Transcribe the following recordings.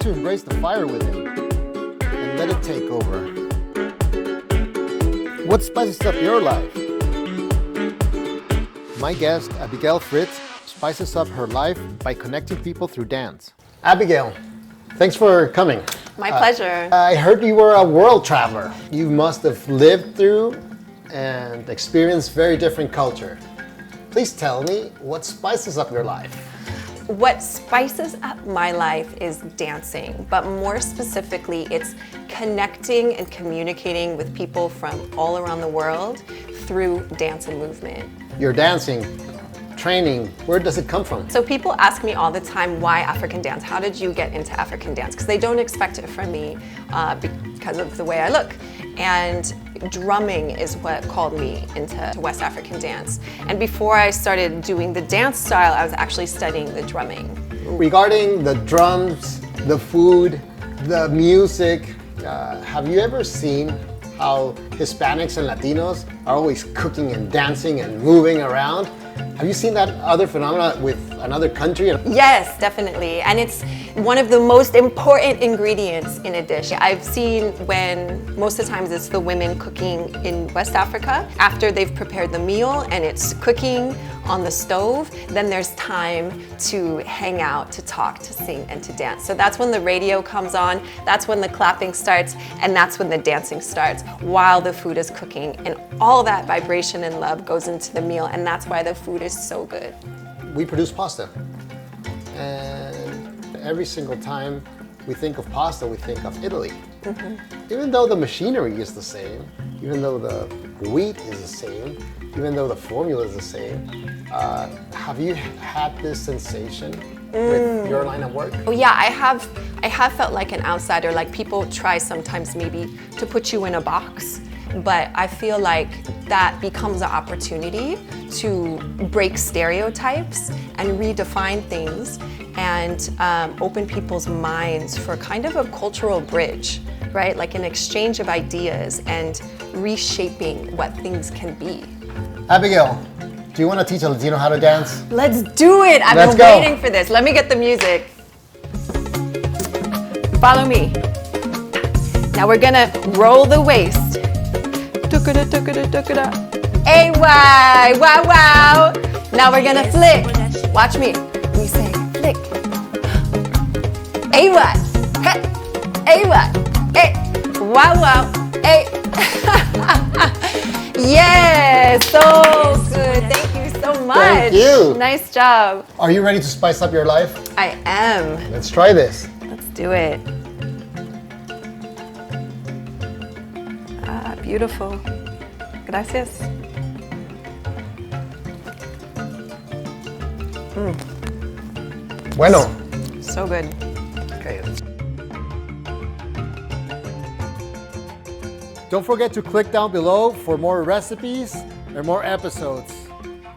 to embrace the fire within and let it take over. What spices up your life? My guest, Abagail Fritz, spices up her life by connecting people through dance. Abagail, thanks for coming. My pleasure. I heard you were a world traveler. You must have lived through and experienced very different culture. Please tell me what spices up your life. What spices up my life is dancing, but more specifically, it's connecting and communicating with people from all around the world through dance and movement. Your dancing, training, where does it come from? So people ask me all the time, why African dance? How did you get into African dance? Because they don't expect it from me because of the way I look. And drumming is what called me into West African dance. And before I started doing the dance style, I was actually studying the drumming. Regarding the drums, the food, the music, have you ever seen how Hispanics and Latinos are always cooking and dancing and moving around? Have you seen that other phenomena with another country? Yes, definitely. And it's one of the most important ingredients in a dish. I've seen when most of the times it's the women cooking in West Africa. After they've prepared the meal and it's cooking on the stove, then there's time to hang out, to talk, to sing, and to dance. So that's when the radio comes on, that's when the clapping starts, and that's when the dancing starts while the food is cooking. And all that vibration and love goes into the meal, and that's why the food is so good. We produce pasta, and every single time we think of pasta, we think of Italy. Mm-hmm. Even though the machinery is the same, even though the wheat is the same, even though the formula is the same, have you had this sensation with your line of work? Oh yeah, I have felt like an outsider, like people try sometimes maybe to put you in a box, but I feel like that becomes an opportunity to break stereotypes and redefine things and open people's minds for kind of a cultural bridge, right? Like an exchange of ideas and reshaping what things can be. Abagail, do you want to teach a Latino how to dance? Let's do it! I've been waiting for this. Let me get the music. Follow me. Now we're gonna roll the waist. Tukada, tukada, tukada. Ay, wow, wow. Now we're gonna flick. Watch me. We say flick. Ay, hey, ay, hey, wow, wow, hey. Yes, so good. Thank you so much. Thank you. Nice job. Are you ready to spice up your life? I am. Let's try this. Let's do it. Ah, beautiful. Gracias. Bueno. So good. Okay. Don't forget to click down below for more recipes and more episodes.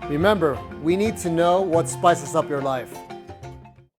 Remember, we need to know what spices up your life.